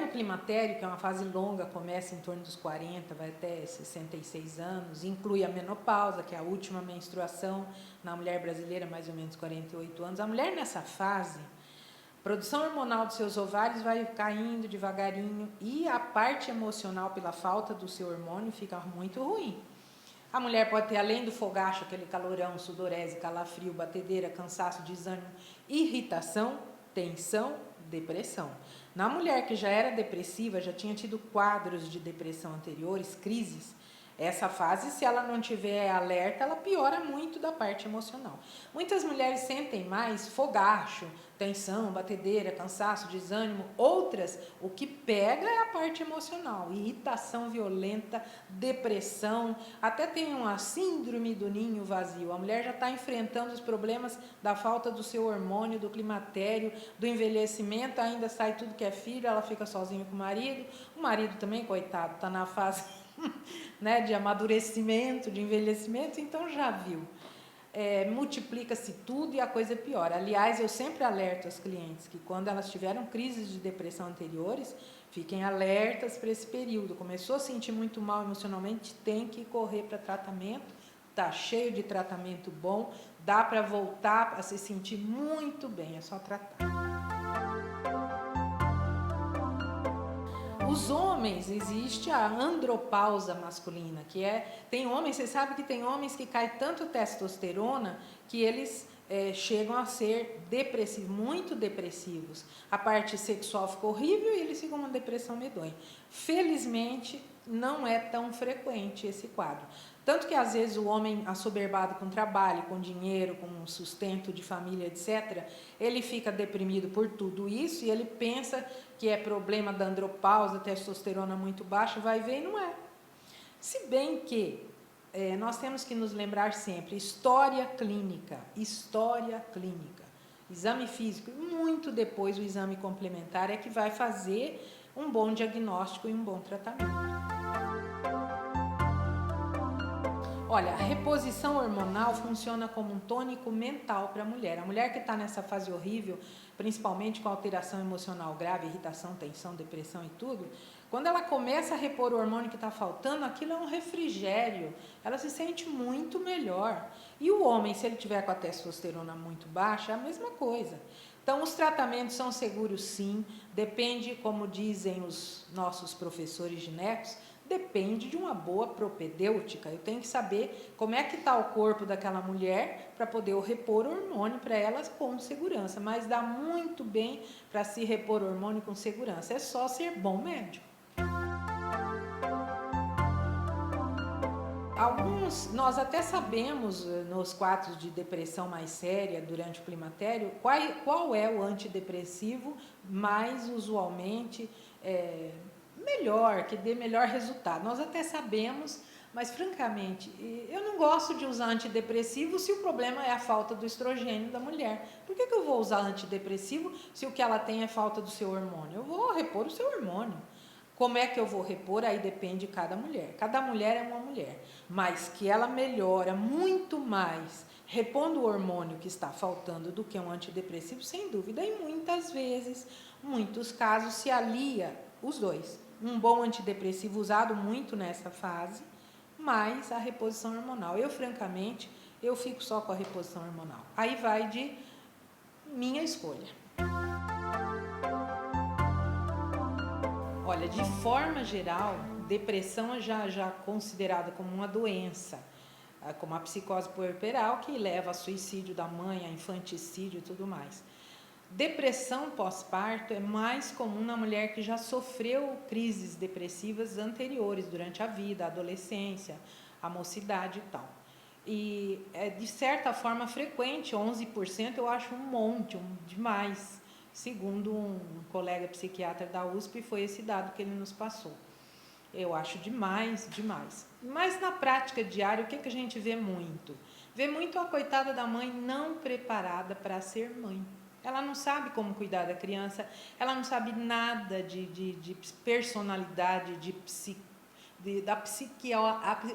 no climatério, que é uma fase longa, começa em torno dos 40, vai até 66 anos, inclui a menopausa, que é a última menstruação na mulher brasileira, mais ou menos 48 anos. A mulher nessa fase, a produção hormonal dos seus ovários vai caindo devagarinho e a parte emocional, pela falta do seu hormônio, fica muito ruim. A mulher pode ter, além do fogacho, aquele calorão, sudorese, calafrio, batedeira, cansaço, desânimo, irritação, tensão, depressão. Na mulher que já era depressiva, já tinha tido quadros de depressão anteriores, crises, essa fase, se ela não tiver alerta, ela piora muito da parte emocional. Muitas mulheres sentem mais fogacho, tensão, batedeira, cansaço, desânimo. Outras, o que pega é a parte emocional, irritação violenta, depressão, até tem uma síndrome do ninho vazio. A mulher já está enfrentando os problemas da falta do seu hormônio, do climatério, do envelhecimento, ainda sai tudo que é filho, ela fica sozinha com o marido também, coitado, está na fase né, de amadurecimento, de envelhecimento, então já viu. Multiplica-se tudo e a coisa piora. Aliás, eu sempre alerto as clientes que quando elas tiveram crises de depressão anteriores, fiquem alertas para esse período. Começou a sentir muito mal emocionalmente, tem que correr para tratamento, está cheio de tratamento bom, dá para voltar a se sentir muito bem, é só tratar. Os homens, existe a andropausa masculina, que tem homens, você sabe que tem homens que cai tanto testosterona que eles chegam a ser depressivos, muito depressivos. A parte sexual fica horrível e eles ficam uma depressão medonha. Felizmente, não é tão frequente esse quadro. Tanto que, às vezes, o homem assoberbado com trabalho, com dinheiro, com sustento de família, etc., ele fica deprimido por tudo isso e ele pensa que é problema da andropausa, testosterona muito baixa, vai ver e não é. Se bem que nós temos que nos lembrar sempre, história clínica, exame físico, e muito depois o exame complementar é que vai fazer um bom diagnóstico e um bom tratamento. Olha, a reposição hormonal funciona como um tônico mental para a mulher. A mulher que está nessa fase horrível, principalmente com alteração emocional grave, irritação, tensão, depressão e tudo, quando ela começa a repor o hormônio que está faltando, aquilo é um refrigério, ela se sente muito melhor. E o homem, se ele tiver com a testosterona muito baixa, é a mesma coisa. Então, os tratamentos são seguros sim, depende, como dizem os nossos professores ginecos, depende de uma boa propedêutica. Eu tenho que saber como é que está o corpo daquela mulher para poder repor hormônio para elas com segurança. Mas dá muito bem para se repor hormônio com segurança. É só ser bom médico. Nós até sabemos, nos quadros de depressão mais séria durante o climatério, qual é o antidepressivo mais usualmente melhor, que dê melhor resultado. Nós até sabemos, mas francamente, eu não gosto de usar antidepressivo se o problema é a falta do estrogênio da mulher. Por que eu vou usar antidepressivo se o que ela tem é falta do seu hormônio? Eu vou repor o seu hormônio. Como é que eu vou repor? Aí depende de cada mulher. Cada mulher é uma mulher, mas que ela melhora muito mais repondo o hormônio que está faltando do que um antidepressivo, sem dúvida. E muitas vezes, muitos casos, se alia os dois. Um bom antidepressivo usado muito nessa fase, mais a reposição hormonal. Eu, francamente, eu fico só com a reposição hormonal. Aí vai de minha escolha. Olha, de forma geral, depressão é já considerada como uma doença, como a psicose puerperal, que leva a suicídio da mãe, a infanticídio e tudo mais. Depressão pós-parto é mais comum na mulher que já sofreu crises depressivas anteriores durante a vida, a adolescência, a mocidade e tal. E é de certa forma frequente, 11% eu acho um monte, demais. Segundo um colega psiquiatra da USP, foi esse dado que ele nos passou. Eu acho demais. Mas na prática diária, o que a gente vê muito? Vê muito a coitada da mãe não preparada para ser mãe. Ela não sabe como cuidar da criança, ela não sabe nada de personalidade,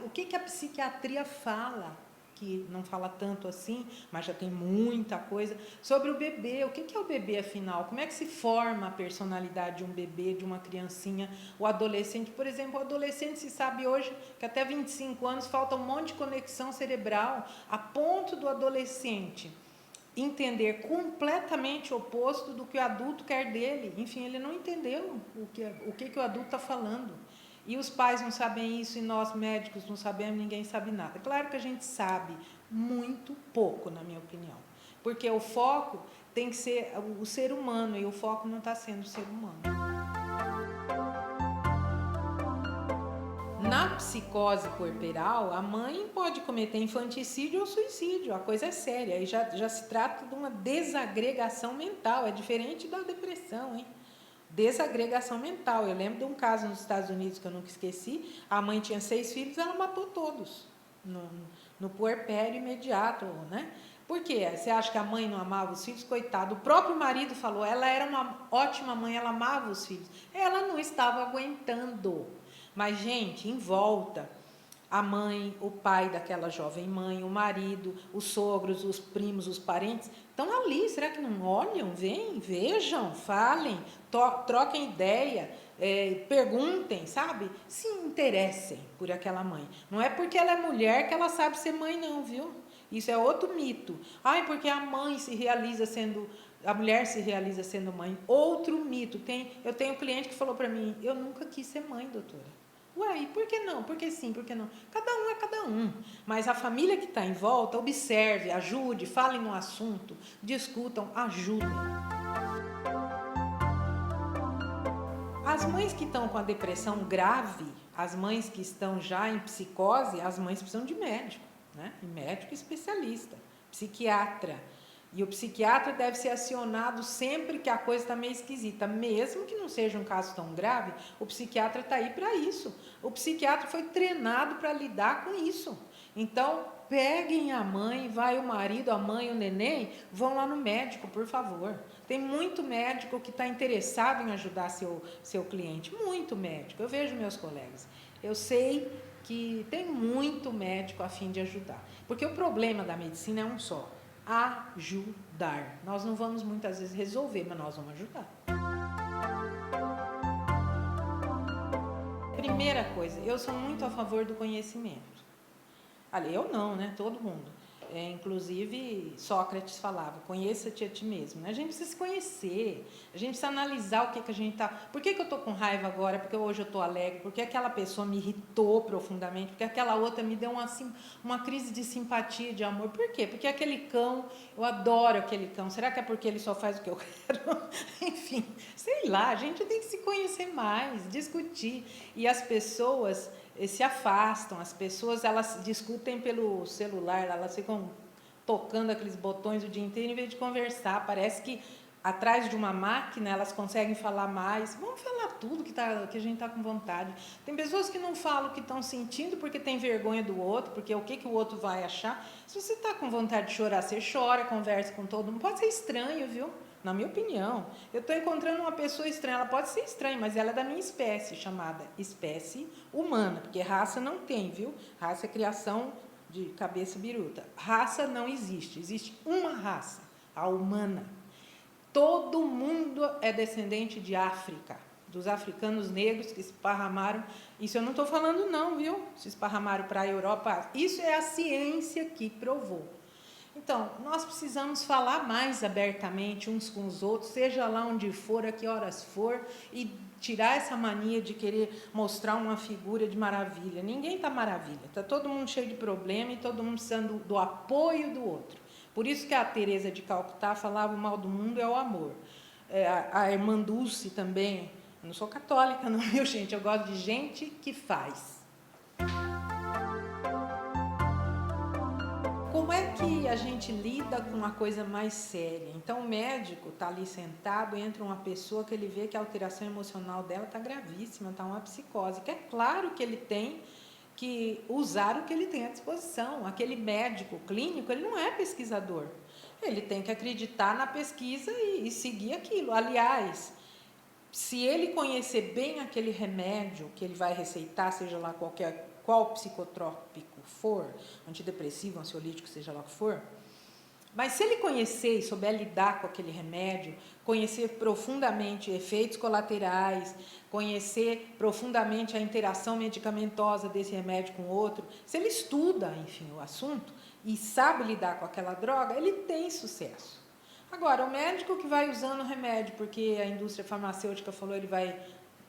o que a psiquiatria fala que não fala tanto assim, mas já tem muita coisa, sobre o bebê. O que é o bebê, afinal? Como é que se forma a personalidade de um bebê, de uma criancinha, o adolescente? Por exemplo, o adolescente se sabe hoje que até 25 anos falta um monte de conexão cerebral, a ponto do adolescente entender completamente o oposto do que o adulto quer dele. Enfim, ele não entendeu o que o adulto está falando. E os pais não sabem isso, e nós médicos não sabemos, ninguém sabe nada. Claro que a gente sabe muito pouco, na minha opinião. Porque o foco tem que ser o ser humano, e o foco não está sendo o ser humano. Na psicose puerperal, a mãe pode cometer infanticídio ou suicídio, a coisa é séria, e já se trata de uma desagregação mental, é diferente da depressão, hein? Desagregação mental. Eu lembro de um caso nos Estados Unidos que eu nunca esqueci, a mãe tinha 6 filhos, ela matou todos, no puerpério imediato, né? Por quê? Você acha que a mãe não amava os filhos? Coitado, o próprio marido falou, ela era uma ótima mãe, ela amava os filhos, ela não estava aguentando. Mas, gente, em volta, a mãe, o pai daquela jovem mãe, o marido, os sogros, os primos, os parentes, estão ali. Será que não olham? Vêm, vejam, falem, troquem ideia, perguntem, sabe? Se interessem por aquela mãe. Não é porque ela é mulher que ela sabe ser mãe, não, viu? Isso é outro mito. Ai, porque a mãe se realiza sendo... A mulher se realiza sendo mãe. Outro mito. Eu tenho um cliente que falou para mim, eu nunca quis ser mãe, doutora. Ué, e por que não? Por que sim, por que não? Cada um é cada um. Mas a família que está em volta, observe, ajude, falem no assunto, discutam, ajudem. As mães que estão com a depressão grave, as mães que estão já em psicose, as mães precisam de médico, né? Médico especialista, psiquiatra. E o psiquiatra deve ser acionado sempre que a coisa está meio esquisita. Mesmo que não seja um caso tão grave, o psiquiatra está aí para isso. O psiquiatra foi treinado para lidar com isso. Então, peguem a mãe, vai o marido, a mãe, o neném, vão lá no médico, por favor. Tem muito médico que está interessado em ajudar seu cliente. Muito médico. Eu vejo meus colegas. Eu sei que tem muito médico a fim de ajudar. Porque o problema da medicina é um só. Ajudar. Nós não vamos muitas vezes resolver, mas nós vamos ajudar. Primeira coisa, eu sou muito a favor do conhecimento. Ali, eu não, né? Todo mundo. Inclusive, Sócrates falava, conheça-te a ti mesmo. Né? A gente precisa se conhecer, a gente precisa analisar o que a gente está... Por que eu estou com raiva agora? Porque hoje eu estou alegre? Porque aquela pessoa me irritou profundamente? Porque aquela outra me deu uma crise de simpatia, de amor? Por quê? Porque aquele cão, eu adoro aquele cão. Será que é porque ele só faz o que eu quero? Enfim, sei lá, a gente tem que se conhecer mais, discutir. E as pessoas... se afastam, as pessoas elas discutem pelo celular, elas ficam tocando aqueles botões o dia inteiro em vez de conversar. Parece que atrás de uma máquina elas conseguem falar mais. Vamos falar tudo que a gente está com vontade. Tem pessoas que não falam o que estão sentindo porque tem vergonha do outro, porque o que o outro vai achar. Se você está com vontade de chorar, você chora, conversa com todo mundo. Pode ser estranho, viu? Na minha opinião, eu estou encontrando uma pessoa estranha, ela pode ser estranha, mas ela é da minha espécie, chamada espécie humana, porque raça não tem, viu? Raça é criação de cabeça biruta. Raça não existe, existe uma raça, a humana. Todo mundo é descendente de África, dos africanos negros que se esparramaram. Isso eu não estou falando não, viu? Se esparramaram para a Europa. Isso é a ciência que provou. Então, nós precisamos falar mais abertamente uns com os outros, seja lá onde for, a que horas for, e tirar essa mania de querer mostrar uma figura de maravilha. Ninguém está maravilha, está todo mundo cheio de problema e todo mundo precisando do apoio do outro. Por isso que a Teresa de Calcutá falava: o mal do mundo é o amor. A irmã Dulce também, eu não sou católica não, viu gente? Eu gosto de gente que faz. Como é que a gente lida com uma coisa mais séria? Então, o médico está ali sentado, entra uma pessoa que ele vê que a alteração emocional dela está gravíssima, está uma psicose, que é claro que ele tem que usar o que ele tem à disposição. Aquele médico clínico, ele não é pesquisador. Ele tem que acreditar na pesquisa e seguir aquilo. Aliás, se ele conhecer bem aquele remédio que ele vai receitar, seja lá qualquer qual psicotrópico for, antidepressivo, ansiolítico, seja lá o que for, mas se ele conhecer e souber lidar com aquele remédio, conhecer profundamente efeitos colaterais, conhecer profundamente a interação medicamentosa desse remédio com o outro, se ele estuda, enfim, o assunto e sabe lidar com aquela droga, ele tem sucesso. Agora, o médico que vai usando o remédio porque a indústria farmacêutica falou, ele vai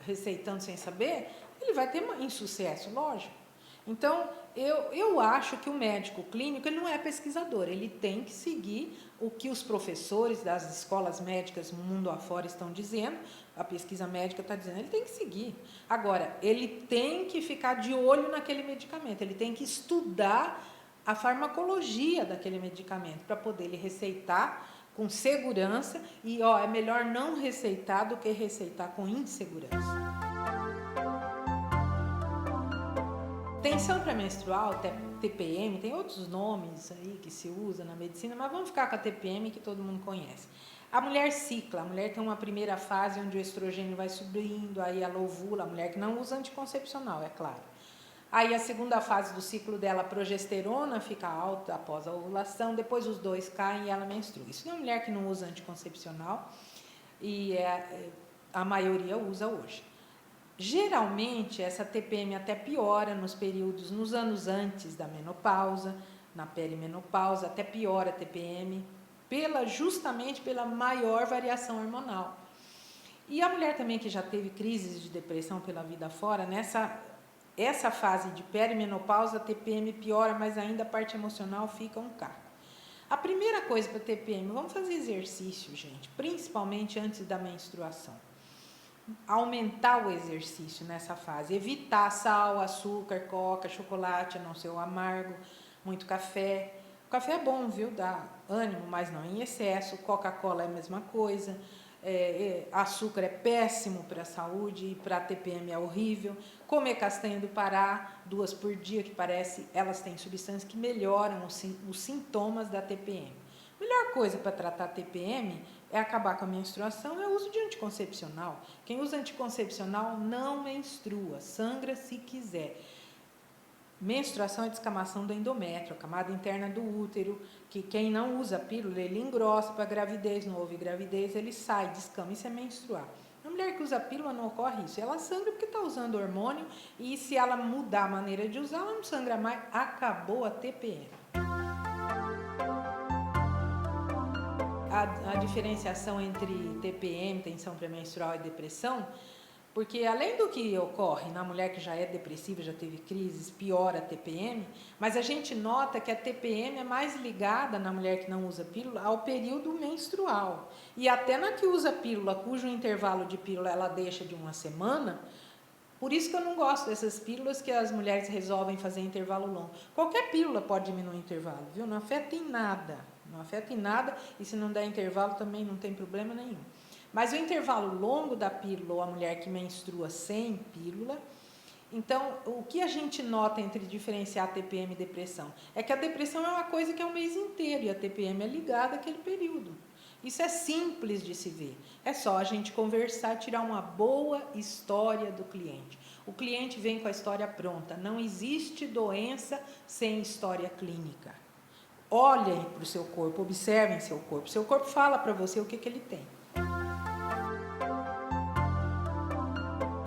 receitando sem saber, ele vai ter insucesso, lógico. Então, eu acho que o médico clínico ele não é pesquisador, ele tem que seguir o que os professores das escolas médicas mundo afora estão dizendo, a pesquisa médica está dizendo, ele tem que seguir. Agora, ele tem que ficar de olho naquele medicamento, ele tem que estudar a farmacologia daquele medicamento para poder ele receitar com segurança e é melhor não receitar do que receitar com insegurança. Tensão pré-menstrual, TPM, tem outros nomes aí que se usa na medicina, mas vamos ficar com a TPM que todo mundo conhece. A mulher cicla, a mulher tem uma primeira fase onde o estrogênio vai subindo, aí ela ovula, a mulher que não usa anticoncepcional, é claro. Aí a segunda fase do ciclo dela, a progesterona fica alta após a ovulação, depois os dois caem e ela menstrua. Isso não é mulher que não usa anticoncepcional e a maioria usa hoje. Geralmente, essa TPM até piora nos anos antes da menopausa, na perimenopausa, até piora a TPM, justamente pela maior variação hormonal. E a mulher também que já teve crises de depressão pela vida fora, essa fase de perimenopausa, a TPM piora, mas ainda a parte emocional fica um caco. A primeira coisa para a TPM, vamos fazer exercício, gente, principalmente antes da menstruação. Aumentar o exercício nessa fase, evitar sal, açúcar, coca, chocolate, a não ser o amargo, muito café. O café é bom, viu? Dá ânimo, mas não em excesso. Coca-Cola é a mesma coisa. Açúcar é péssimo para a saúde e para a TPM é horrível. Comer castanha do Pará, 2 por dia, que elas têm substâncias que melhoram os sintomas da TPM. A melhor coisa para tratar a TPM é acabar com a menstruação, é o uso de anticoncepcional. Quem usa anticoncepcional não menstrua, sangra se quiser. Menstruação é descamação do endométrio, a camada interna do útero, que quem não usa pílula, ele engrossa para a gravidez, não houve gravidez, ele sai, descama, isso é menstruar. A mulher que usa pílula não ocorre isso, ela sangra porque está usando hormônio e se ela mudar a maneira de usar, ela não sangra mais, acabou a TPM. A diferenciação entre TPM, tensão pré-menstrual e depressão, porque além do que ocorre na mulher que já é depressiva, já teve crises, piora a TPM, mas a gente nota que a TPM é mais ligada na mulher que não usa pílula ao período menstrual. E até na que usa pílula, cujo intervalo de pílula ela deixa de 1 semana, por isso que eu não gosto dessas pílulas que as mulheres resolvem fazer intervalo longo. Qualquer pílula pode diminuir o intervalo, viu? Não afeta em nada. Não afeta em nada e se não der intervalo também não tem problema nenhum. Mas o intervalo longo da pílula ou a mulher que menstrua sem pílula, então o que a gente nota entre diferenciar TPM e depressão? É que a depressão é uma coisa que é o mês inteiro e a TPM é ligada àquele período. Isso é simples de se ver. É só a gente conversar, tirar uma boa história do cliente. O cliente vem com a história pronta. Não existe doença sem história clínica. Olhem para o seu corpo, observem seu corpo. Seu corpo fala para você o que ele tem.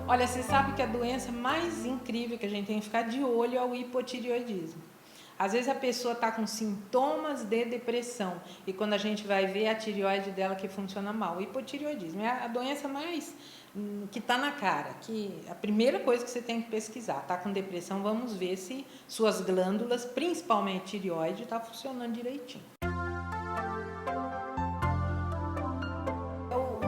Olha, você sabe que a doença mais incrível que a gente tem que ficar de olho é o hipotireoidismo. Às vezes a pessoa está com sintomas de depressão e quando a gente vai ver a tireoide dela que funciona mal. O hipotireoidismo é a doença mais que está na cara, que a primeira coisa que você tem que pesquisar. Está com depressão, vamos ver se suas glândulas, principalmente tireoide, está funcionando direitinho.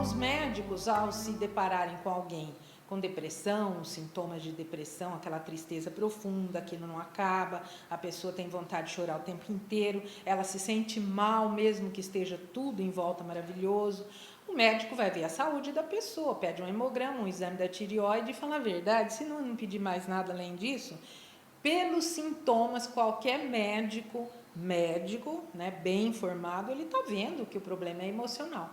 Os médicos, ao se depararem com alguém com depressão, sintomas de depressão, aquela tristeza profunda, aquilo não acaba, a pessoa tem vontade de chorar o tempo inteiro, ela se sente mal mesmo que esteja tudo em volta maravilhoso, o médico vai ver a saúde da pessoa, pede um hemograma, um exame da tireoide e fala a verdade, se não pedir mais nada além disso, pelos sintomas, qualquer médico, né, bem informado, ele está vendo que o problema é emocional.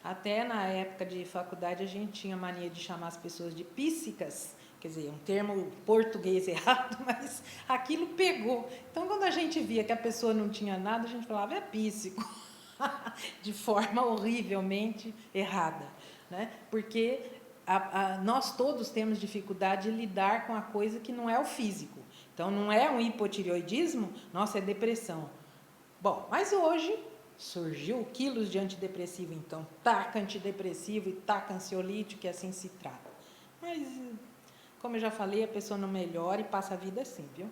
Até na época de faculdade a gente tinha mania de chamar as pessoas de psíquicas, quer dizer, um termo português errado, mas aquilo pegou. Então, quando a gente via que a pessoa não tinha nada, a gente falava, é píssico, de forma horrivelmente errada, né? Porque nós todos temos dificuldade de lidar com a coisa que não é o físico. Então, não é um hipotireoidismo, nossa, é depressão. Bom, mas hoje surgiu quilos de antidepressivo, então taca antidepressivo e taca ansiolítico, e assim se trata. Mas, como eu já falei, a pessoa não melhora e passa a vida assim, viu?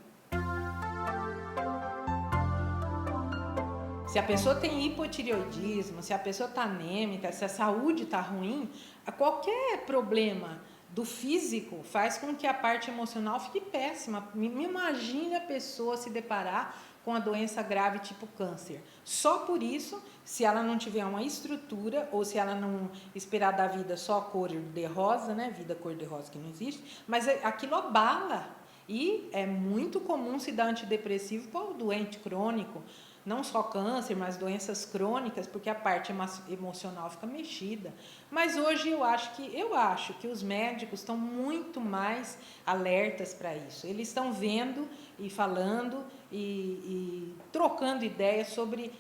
Se a pessoa tem hipotireoidismo, se a pessoa está anêmica, se a saúde está ruim, qualquer problema do físico faz com que a parte emocional fique péssima. Me imagine a pessoa se deparar com a doença grave tipo câncer. Só por isso, se ela não tiver uma estrutura, ou se ela não esperar da vida só cor de rosa, né? Vida cor de rosa que não existe, mas aquilo abala. E é muito comum se dar antidepressivo para o doente crônico, não só câncer, mas doenças crônicas, porque a parte emocional fica mexida. Mas hoje eu acho que os médicos estão muito mais alertas para isso. Eles estão vendo e falando e trocando ideias sobre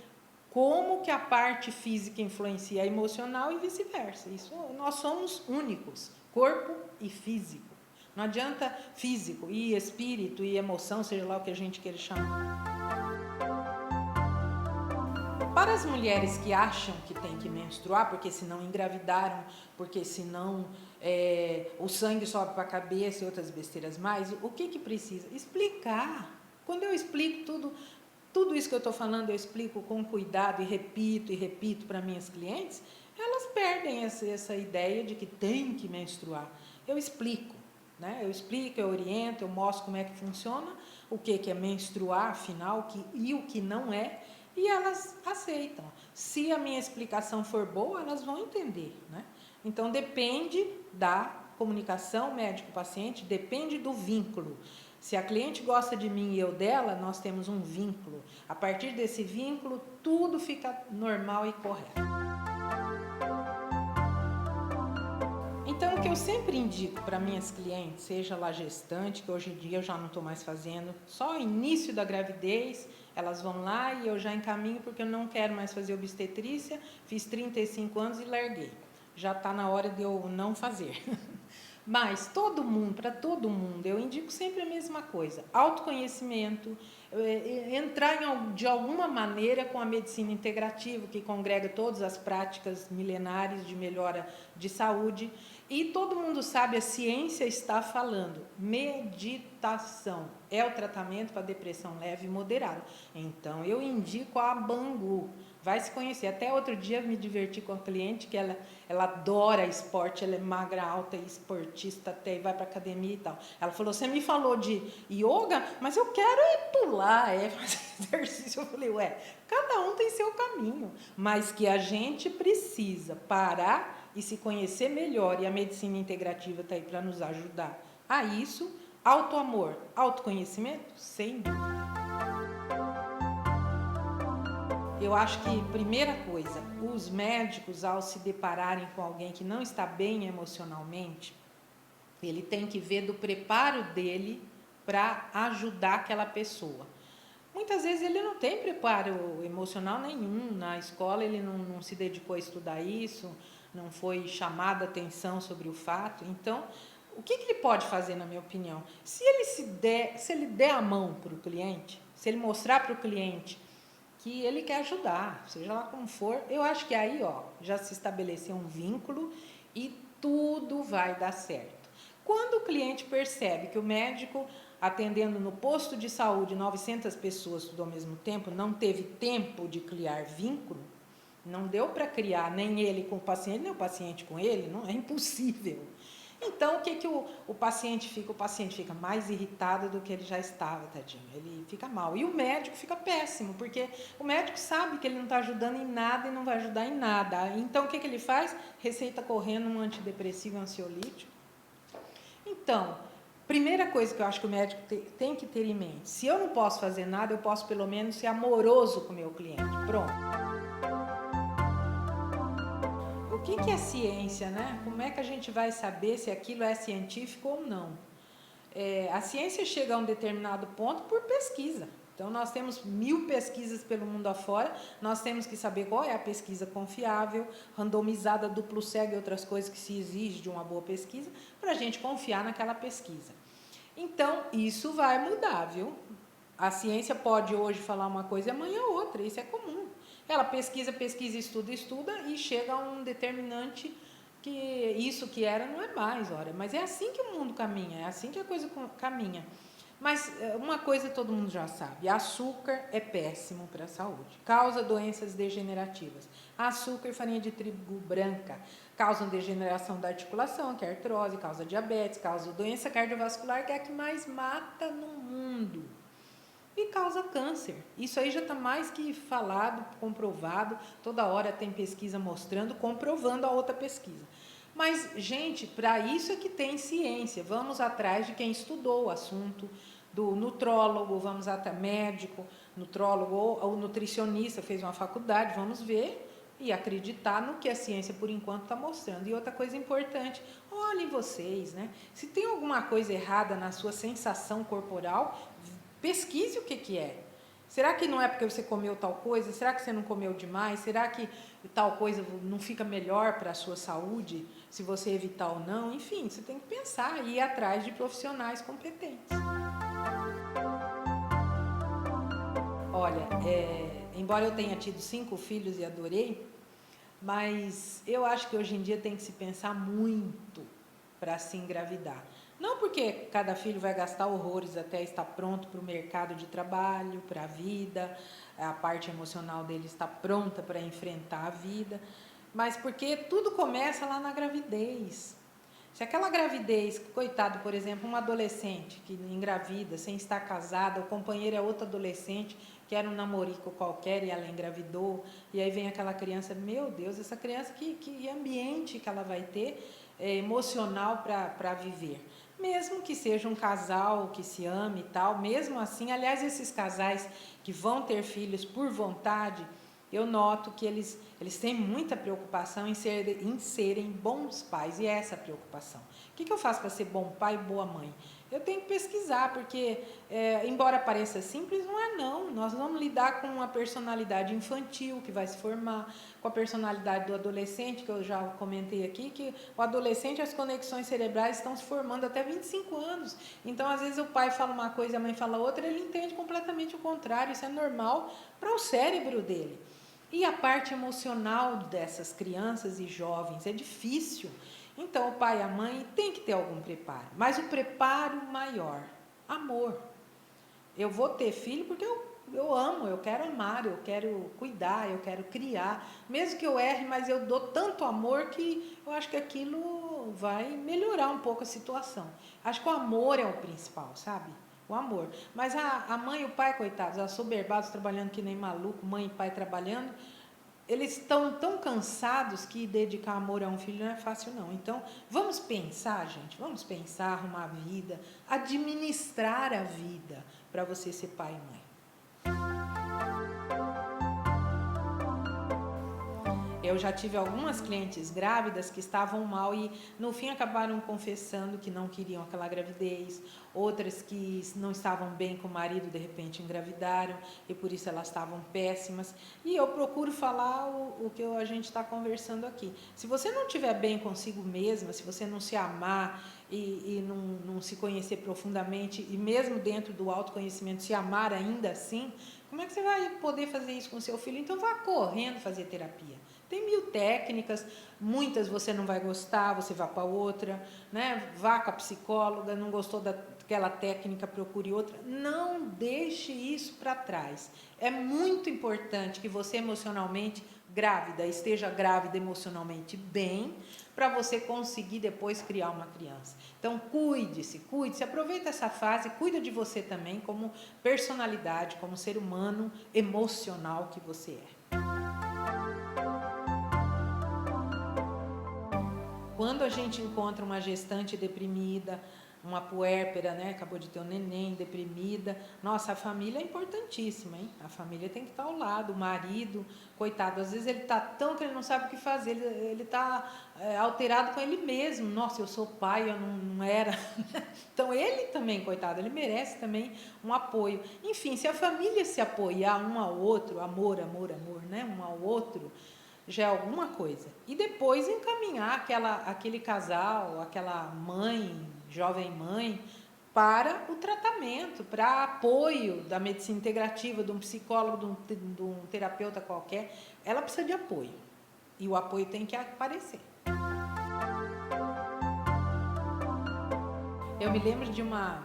como que a parte física influencia a emocional e vice-versa. Isso, nós somos únicos, corpo e físico. Não adianta físico e espírito e emoção, seja lá o que a gente queira chamar. Para as mulheres que acham que tem que menstruar, porque senão engravidaram, porque senão o sangue sobe para a cabeça e outras besteiras mais, o que precisa? Explicar. Quando eu explico tudo isso que eu estou falando, eu explico com cuidado e repito para minhas clientes, elas perdem essa ideia de que tem que menstruar. Eu explico, né? Eu oriento, eu mostro como é que funciona, o que é menstruar, afinal, e o que não é, e elas aceitam. Se a minha explicação for boa, elas vão entender, né? Então, depende da comunicação médico-paciente, depende do vínculo. Se a cliente gosta de mim e eu dela, nós temos um vínculo. A partir desse vínculo, tudo fica normal e correto. Então, o que eu sempre indico para minhas clientes, seja lá gestante, que hoje em dia eu já não estou mais fazendo, só início da gravidez, elas vão lá e eu já encaminho, porque eu não quero mais fazer obstetrícia, fiz 35 anos e larguei. Já está na hora de eu não fazer. Mas para todo mundo, eu indico sempre a mesma coisa. Autoconhecimento, entrar de alguma maneira com a medicina integrativa, que congrega todas as práticas milenares de melhora de saúde. E todo mundo sabe, a ciência está falando, meditação é o tratamento para depressão leve e moderada. Então, eu indico a Bangu. Vai se conhecer. Até outro dia me diverti com a cliente, que ela adora esporte, ela é magra, alta, esportista, até vai para academia e tal. Ela falou, você me falou de yoga, mas eu quero pular, fazer exercício. Eu falei, cada um tem seu caminho, mas que a gente precisa parar e se conhecer melhor, e a medicina integrativa está aí para nos ajudar a isso. Autoamor, autoconhecimento, sem dúvida. Eu acho que, primeira coisa, os médicos, ao se depararem com alguém que não está bem emocionalmente, ele tem que ver do preparo dele para ajudar aquela pessoa. Muitas vezes ele não tem preparo emocional nenhum, na escola ele não se dedicou a estudar isso, não foi chamada a atenção sobre o fato. Então, o que ele pode fazer, na minha opinião? Se ele der a mão para o cliente, se ele mostrar para o cliente que ele quer ajudar, seja lá como for, eu acho que aí já se estabeleceu um vínculo e tudo vai dar certo. Quando o cliente percebe que o médico, atendendo no posto de saúde 900 pessoas tudo ao mesmo tempo, não teve tempo de criar vínculo, não deu para criar nem ele com o paciente, nem o paciente com ele, não é impossível. Então, o que o paciente fica? O paciente fica mais irritado do que ele já estava, tadinho. Ele fica mal. E o médico fica péssimo, porque o médico sabe que ele não está ajudando em nada e não vai ajudar em nada. Então, o que ele faz? Receita correndo um antidepressivo, um ansiolítico. Então, primeira coisa que eu acho que o médico tem que ter em mente, se eu não posso fazer nada, eu posso pelo menos ser amoroso com o meu cliente. Pronto. O que é ciência, né? Como é que a gente vai saber se aquilo é científico ou não? A ciência chega a um determinado ponto por pesquisa. Então, nós temos 1000 pesquisas pelo mundo afora, nós temos que saber qual é a pesquisa confiável, randomizada, duplo cego e outras coisas que se exige de uma boa pesquisa, para a gente confiar naquela pesquisa. Então, isso vai mudar, viu? A ciência pode hoje falar uma coisa e amanhã outra, isso é comum. Ela pesquisa, estuda e chega a um determinante que isso que era não é mais, ora. Mas é assim que o mundo caminha, é assim que a coisa caminha. Mas uma coisa todo mundo já sabe, açúcar é péssimo para a saúde, causa doenças degenerativas. Açúcar e farinha de trigo branca causam degeneração da articulação, que é artrose, causa diabetes, causa doença cardiovascular, que é a que mais mata no mundo. E causa câncer. Isso aí já está mais que falado, comprovado, toda hora tem pesquisa mostrando, comprovando a outra pesquisa. Mas, gente, para isso é que tem ciência. Vamos atrás de quem estudou o assunto, do nutrólogo, vamos até médico, nutrólogo ou nutricionista, fez uma faculdade, vamos ver e acreditar no que a ciência, por enquanto, está mostrando. E outra coisa importante, olhem vocês, né? Se tem alguma coisa errada na sua sensação corporal, pesquise o que é. Será que não é porque você comeu tal coisa? Será que você não comeu demais? Será que tal coisa não fica melhor para a sua saúde, se você evitar ou não? Enfim, você tem que pensar e ir atrás de profissionais competentes. Olha, embora eu tenha tido 5 filhos e adorei, mas eu acho que hoje em dia tem que se pensar muito para se engravidar. Não porque cada filho vai gastar horrores até estar pronto para o mercado de trabalho, para a vida, a parte emocional dele está pronta para enfrentar a vida, mas porque tudo começa lá na gravidez. Se aquela gravidez, coitado, por exemplo, uma adolescente que engravida sem estar casada, o companheiro é outro adolescente que era um namorico qualquer e ela engravidou, e aí vem aquela criança, meu Deus, essa criança, que ambiente que ela vai ter emocional para viver. Mesmo que seja um casal que se ame e tal, mesmo assim, aliás, esses casais que vão ter filhos por vontade, eu noto que eles têm muita preocupação em serem bons pais, e é essa a preocupação. O que eu faço para ser bom pai e boa mãe? Eu tenho que pesquisar, porque, embora pareça simples, não é não. Nós vamos lidar com a personalidade infantil que vai se formar, com a personalidade do adolescente, que eu já comentei aqui, que o adolescente, as conexões cerebrais estão se formando até 25 anos. Então, às vezes, o pai fala uma coisa e a mãe fala outra, ele entende completamente o contrário. Isso é normal para o cérebro dele. E a parte emocional dessas crianças e jovens é difícil. Então, o pai e a mãe tem que ter algum preparo. Mas o preparo maior, amor. Eu vou ter filho porque eu amo, eu quero amar, eu quero cuidar, eu quero criar. Mesmo que eu erre, mas eu dou tanto amor que eu acho que aquilo vai melhorar um pouco a situação. Acho que o amor é o principal, sabe? O amor. Mas a mãe e o pai, coitados, assoberbados, trabalhando que nem maluco, mãe e pai trabalhando, eles estão tão cansados que dedicar amor a um filho não é fácil não. Então, vamos pensar, gente, vamos pensar, arrumar a vida, administrar a vida para você ser pai e mãe. Eu já tive algumas clientes grávidas que estavam mal e no fim acabaram confessando que não queriam aquela gravidez, outras que não estavam bem com o marido, de repente engravidaram e por isso elas estavam péssimas. E eu procuro falar o que a gente está conversando aqui. Se você não estiver bem consigo mesma, se você não se amar e não se conhecer profundamente e mesmo dentro do autoconhecimento se amar ainda assim, como é que você vai poder fazer isso com o seu filho? Então vá correndo fazer terapia. Tem 1000 técnicas, muitas você não vai gostar, você vai para outra, né? Vá com a psicóloga, não gostou daquela técnica, procure outra. Não deixe isso para trás. É muito importante que você emocionalmente grávida, esteja grávida emocionalmente bem, para você conseguir depois criar uma criança. Então, cuide-se, aproveita essa fase, cuida de você também como personalidade, como ser humano emocional que você é. Quando a gente encontra uma gestante deprimida, uma puérpera, né? Acabou de ter um neném, deprimida. Nossa, a família é importantíssima, hein? A família tem que estar ao lado, o marido, coitado, às vezes ele está tão que ele não sabe o que fazer, ele está alterado com ele mesmo. Nossa, eu sou pai, eu não era. Então ele também, coitado, ele merece também um apoio. Enfim, se a família se apoiar um ao outro, amor, amor, amor, né? Um ao outro, já é alguma coisa. E depois encaminhar aquele casal, aquela mãe, jovem mãe, para o tratamento, para apoio da medicina integrativa, de um psicólogo, de um terapeuta qualquer. Ela precisa de apoio. E o apoio tem que aparecer. Eu me lembro de uma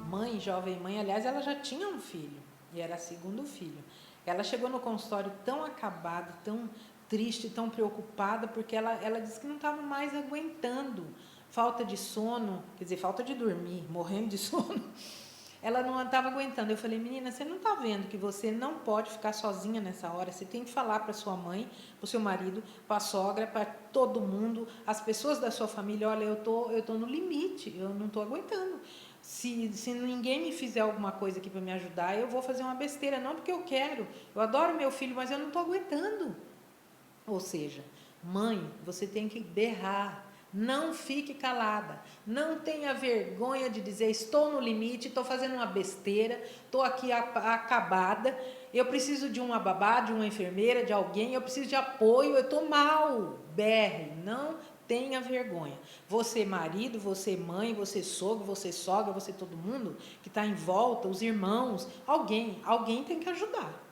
mãe, jovem mãe, aliás, ela já tinha um filho, e era segundo filho. Ela chegou no consultório tão acabada, tão triste, tão preocupada, porque ela disse que não estava mais aguentando. Falta de sono, quer dizer, falta de dormir, morrendo de sono. Ela não estava aguentando. Eu falei, menina, você não está vendo que você não pode ficar sozinha nessa hora? Você tem que falar para sua mãe, para o seu marido, para a sogra, para todo mundo, as pessoas da sua família, olha, eu tô no limite, eu não estou aguentando. Se ninguém me fizer alguma coisa aqui para me ajudar, eu vou fazer uma besteira, não porque eu quero. Eu adoro meu filho, mas eu não estou aguentando. Ou seja, mãe, você tem que berrar, não fique calada, não tenha vergonha de dizer estou no limite, estou fazendo uma besteira, estou aqui acabada, eu preciso de uma babá, de uma enfermeira, de alguém, eu preciso de apoio, eu estou mal, berre, não tenha vergonha. Você marido, você mãe, você sogro, você sogra, você todo mundo que está em volta, os irmãos, alguém tem que ajudar.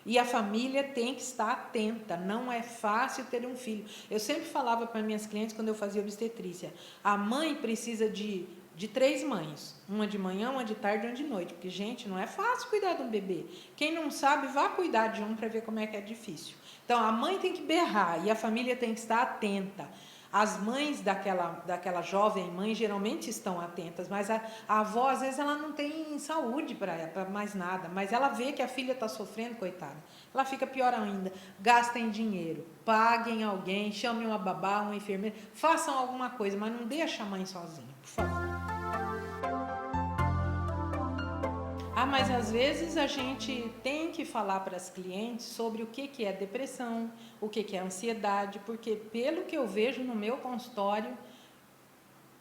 E a família tem que estar atenta, não é fácil ter um filho. Eu sempre falava para minhas clientes, quando eu fazia obstetrícia, a mãe precisa de 3 mães, uma de manhã, uma de tarde e uma de noite, porque, gente, não é fácil cuidar de um bebê. Quem não sabe, vá cuidar de um para ver como é que é difícil. Então, a mãe tem que berrar e a família tem que estar atenta. As mães daquela jovem mãe geralmente estão atentas, mas a avó, às vezes, ela não tem saúde para mais nada, mas ela vê que a filha está sofrendo, coitada. Ela fica pior ainda. Gastem dinheiro, paguem alguém, chamem uma babá, uma enfermeira, façam alguma coisa, mas não deixe a mãe sozinha, por favor. Mas às vezes a gente tem que falar para as clientes sobre o que é depressão, o que é ansiedade, porque pelo que eu vejo no meu consultório,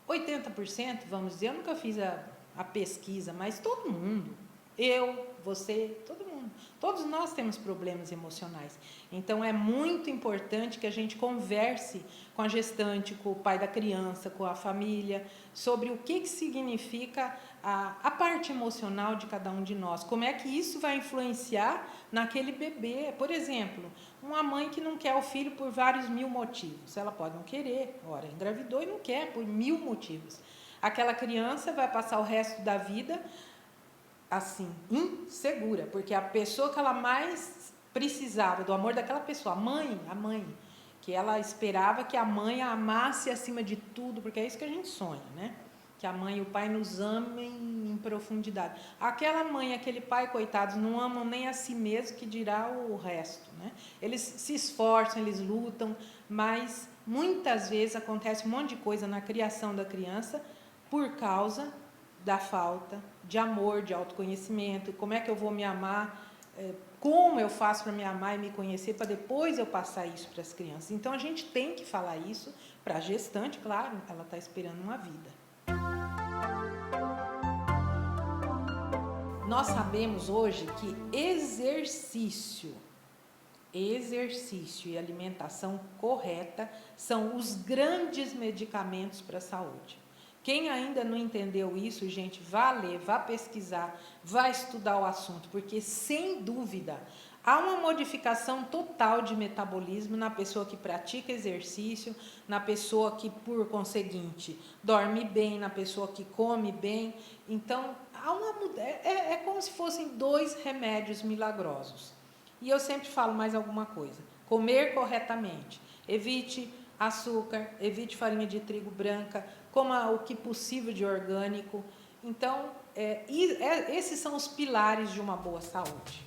80%, vamos dizer, eu nunca fiz a pesquisa, mas todo mundo, eu, você, todo mundo, todos nós temos problemas emocionais. Então é muito importante que a gente converse com a gestante, com o pai da criança, com a família, sobre o que significa a parte emocional de cada um de nós, como é que isso vai influenciar naquele bebê. Por exemplo, uma mãe que não quer o filho por vários mil motivos, ela pode não querer, ora, engravidou e não quer por 1000 motivos. Aquela criança vai passar o resto da vida assim, insegura, porque a pessoa que ela mais precisava do amor daquela pessoa, a mãe, que ela esperava que a mãe a amasse acima de tudo, porque é isso que a gente sonha, né? Que a mãe e o pai nos amem em profundidade. Aquela mãe, aquele pai, coitados, não amam nem a si mesmo, que dirá o resto, né? Eles se esforçam, eles lutam, mas muitas vezes acontece um monte de coisa na criação da criança por causa da falta de amor, de autoconhecimento. Como é que eu vou me amar? Como eu faço para me amar e me conhecer, para depois eu passar isso para as crianças? Então, a gente tem que falar isso para a gestante, claro, ela está esperando uma vida. Nós sabemos hoje que exercício e alimentação correta são os grandes medicamentos para a saúde. Quem ainda não entendeu isso, gente, vá ler, vá pesquisar, vá estudar o assunto, porque, sem dúvida, há uma modificação total de metabolismo na pessoa que pratica exercício, na pessoa que, por conseguinte, dorme bem, na pessoa que come bem. Então, é como se fossem 2 remédios milagrosos. E eu sempre falo mais alguma coisa. Comer corretamente. Evite açúcar, evite farinha de trigo branca, coma o que possível de orgânico. Então, esses são os pilares de uma boa saúde.